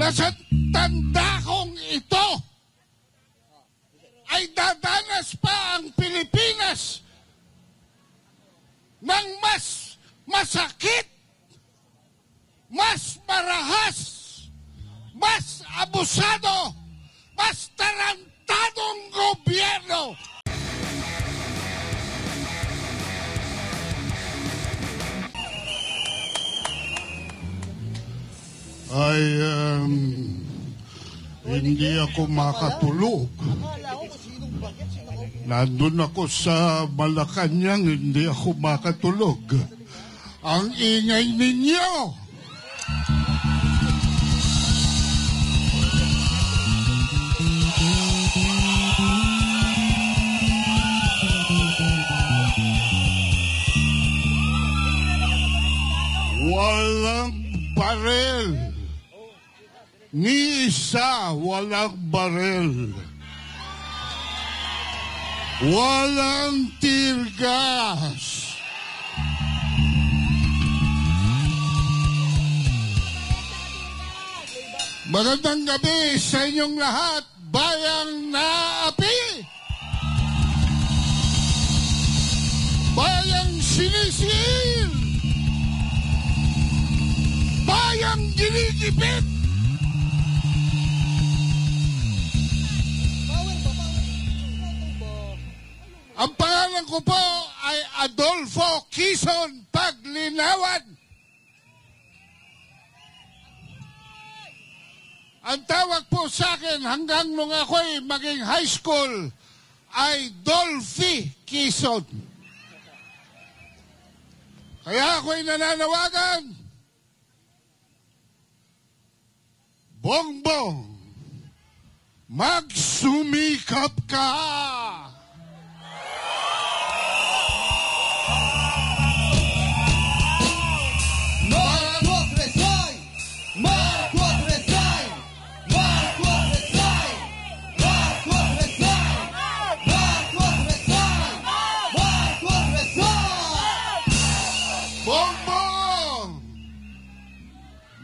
na sa tanda kong ito ay dadanas pa ang Pilipinas ng mas masakit, mas marahas, mas abusado, mas tarantadong gobyerno. Hindi ako makatulog. Nandun ako sa Malacanang, hindi ako makatulog. Ang ingay ninyo! Walang barel. Ni isa walang barel. Walang tear gas. Magandang gabi sa inyong lahat, bayang naapi. Bayang sinisil. Bayang ginigipit. Ang pangalan ko po ay Adolfo Quezon Paglinawan. Ang tawag po sa akin hanggang nung ako'y maging high school ay Dolphy Quezon. Kaya ako'y nananawagan, Bongbong, magsumikap ka!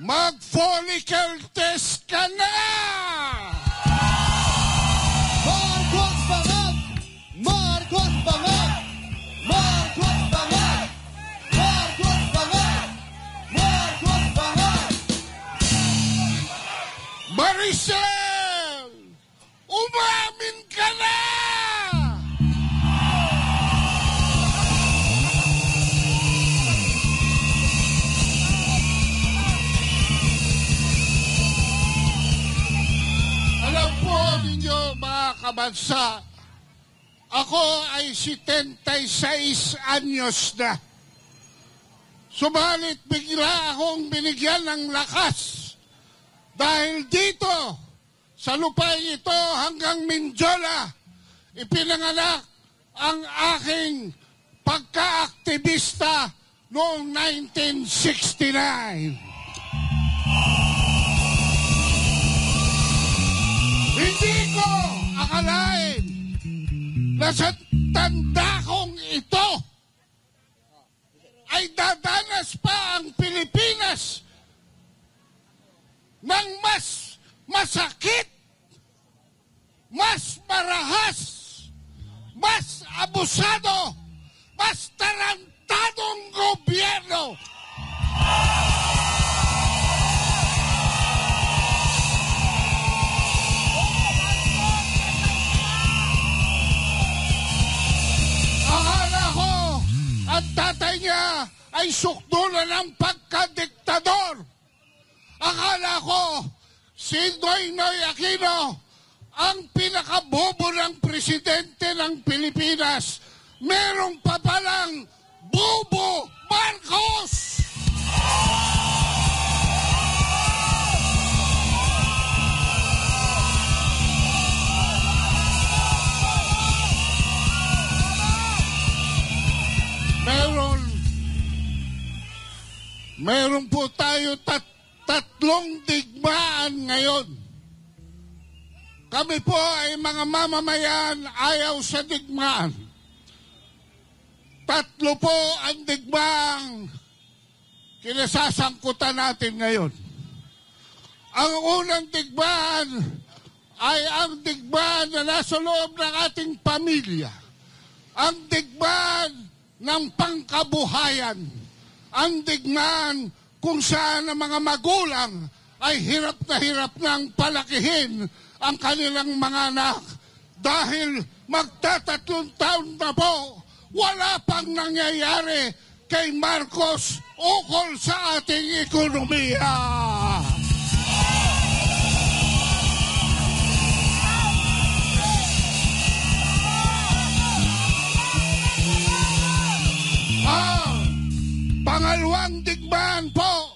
Mag-follicle test ka na! Marcos Bangag! Marcos Bangag! Marcos Bangag! Marcos Bangag! Marcos Bangag! Maricel! Umamin ka na! Mga kabansa, ako ay 76 anyos na. Subalit bigla akong binigyan ng lakas dahil dito sa lupain ito hanggang Mindiola ipinanganak ang aking pagka-aktivista noong 1969. Hindi ko akalain na sa tanda kong ito ay dadanas pa ang Pilipinas ng mas masakit, mas marahas, mas abusado, mas tarantadong gobyerno. At tatay niya ay sukdulan ng pagkadiktador. Akala ko si Noynoy Aquino ang pinakabobo ng presidente ng Pilipinas. Merong pa palang Bobo Marcos! Meron po tayo tatlong digmaan ngayon. Kami po ay mga mamamayan ayaw sa digmaan. Tatlo po ang digmaang kinasasangkutan natin ngayon. Ang unang digmaan ay ang digmaan na nasa loob ng ating pamilya. Ang digmaan ng pangkabuhayan. Ang digmaan kung saan ang mga magulang ay hirap ng palakihin ang kanilang mga anak. Dahil magtatatlong taon na po, wala pang nangyayari kay Marcos ukol sa ating ekonomiya. Pangalawang digmaan po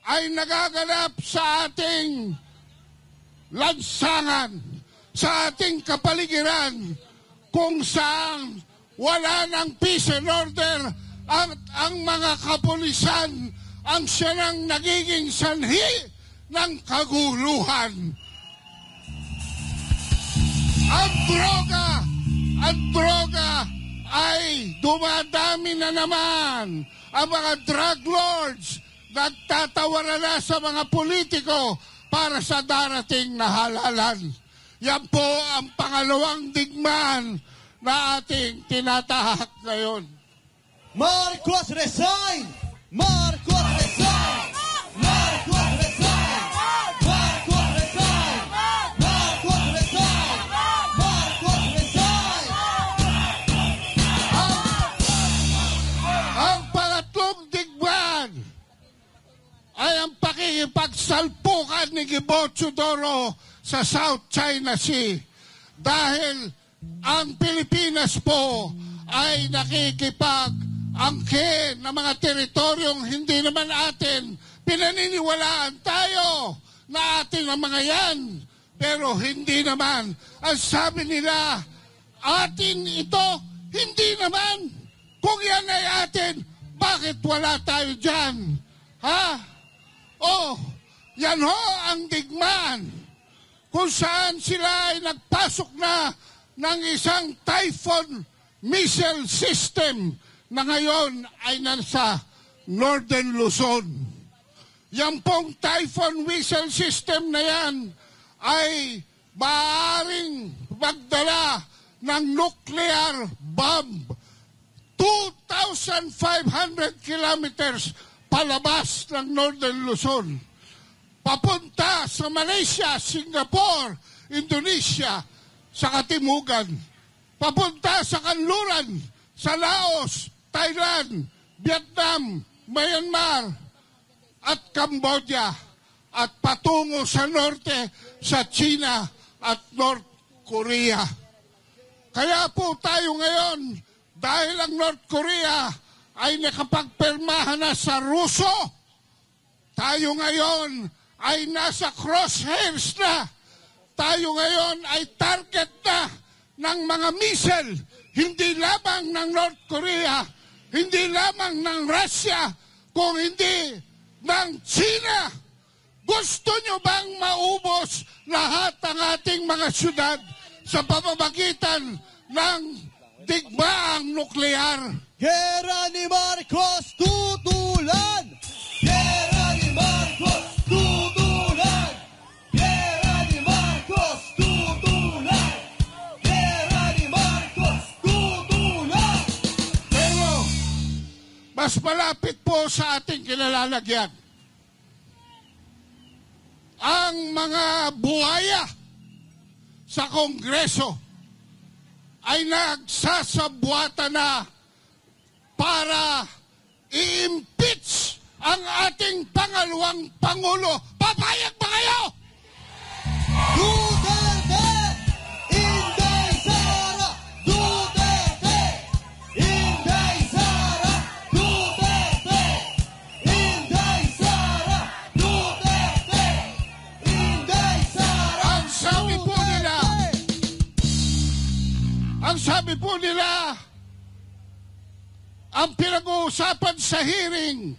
ay nagaganap sa ating lansangan, sa ating kapaligiran, kung saan wala ng peace and order at ang mga kapulisan ang siyang nagiging sanhi ng kaguluhan. Ang droga ay dumadami na naman. Ang mga drug lords nagtatawaran na sa mga politiko para sa darating na halalan. Yan po ang pangalawang digmaan na ating tinatahak ngayon. Marcos resign! Marcos resign! Marcos resign! Marcos resign! Marcos resign! Marcos resign! Ang pangatlong digmaan ay ang pakikipagsalpukan ni Gibo Teodoro sa South China Sea. Dahil ang Pilipinas po ay nakikipag-angkin ng mga teritoryong hindi naman atin. Pinaniniwalaan tayo na atin ang mga yan. Pero hindi naman. Ang sabi nila, atin ito, hindi naman. Kung yan ay atin, bakit wala tayo dyan? Ha? Oh, yan ho ang digmaan. Kung saan sila ay nagpasok na ng isang Typhoon missile system na ngayon ay nasa Northern Luzon. Yan pong Typhoon missile system na yan ay maaaring magdala ng nuclear bomb 2,500 kilometers palabas ng Northern Luzon. Papunta sa Malaysia, Singapore, Indonesia, sa Katimugan. Papunta sa Kanluran, sa Laos, Thailand, Vietnam, Myanmar, at Cambodia. At patungo sa norte, sa China at North Korea. Kaya po tayo ngayon, dahil ang North Korea ay nakapagpirmahan na sa Ruso, tayo ngayon ay nasa crosshairs na. Tayo ngayon ay target na ng mga missile, hindi lamang ng North Korea, hindi lamang ng Russia, kung hindi ng China. Gusto nyo bang maubos lahat ng ating mga syudad sa pamamagitan ng digmaang nuklear? Gera ni Marcos tutulan! Gera ni Marcos tutulan! Gera ni Marcos tutulan! Gera ni Marcos tutulan! Pero mas malapit po sa ating kinalalagyan ang mga buhaya sa Kongreso ay nagsasabwata na para i-impeach ang ating pangalawang Pangulo. Papayag ba kayo? Duterte! Inday Sara! Duterte! Inday Sara! Duterte! Inday Sara! Duterte! Inday Sara! Ang sabi po nila, ang pinag-uusapan sa hearing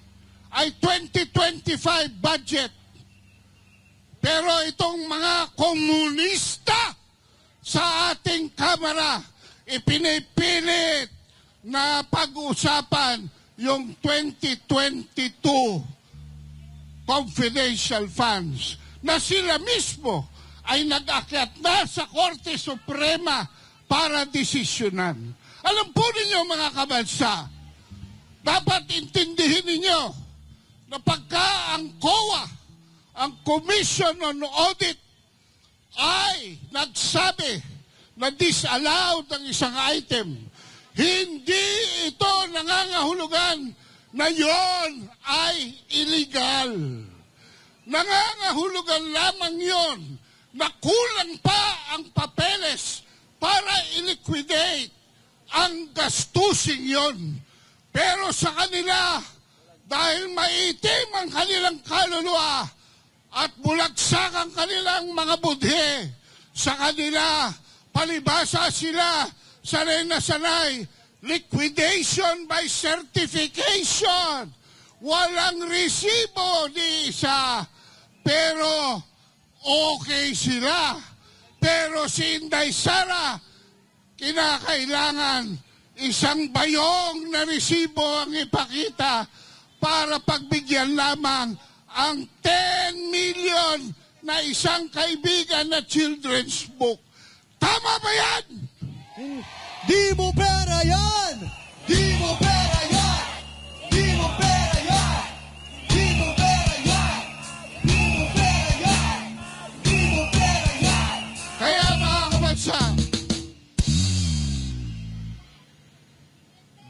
ay 2025 budget. Pero itong mga komunista sa ating Kamara, ipinipilit na pag-usapan yung 2022 confidential funds na sila mismo ay nag-akyat na sa Korte Suprema para desisyonan. Alam po ninyo mga kabansa, dapat intindihin ninyo na pagka ang COA, ang Commission on Audit, ay nagsabi na disallowed ang isang item, hindi ito nangangahulugan na yon ay illegal. Nangangahulugan lamang yon na kulang pa ang papeles para i-liquidate ang gastusing yon. Pero sa kanila, dahil maitim ang kanilang kaluluwa at bulagsak ang kanilang mga budhe, sa kanila, palibasa sila, sanay na sanay, liquidation by certification. Walang resibo ni isa, pero okay sila. Pero si Inday Sara, kinakailangan isang bayong na resibo ang ipakita para pagbigyan lamang ang 10 million na isang kaibigan na children's book. Tama ba yan? Di mo pera yan! Di mo pera yan! Di mo pera yan! Di mo pera yan! Di mo pera yan! Di mo pera yan! Kaya mga kabansa,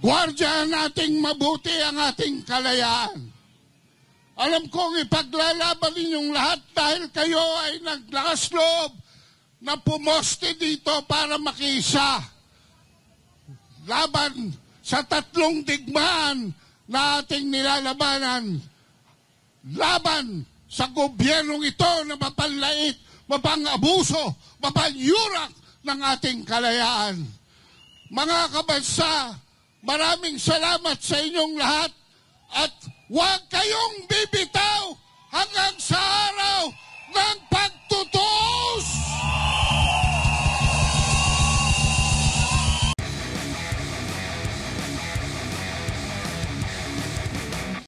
gwardyahan nating mabuti ang ating kalayaan. Alam kong ipaglalaban ninyong lahat dahil kayo ay naglakas loob na pumoste dito para makiisa. Laban sa 3 digmaan na ating nilalabanan. Laban sa gobyernong ito na mapanlait, mapang-abuso, mapanyurak ng ating kalayaan. Mga kabansa, maraming salamat sa inyong lahat at huwag kayong bibitaw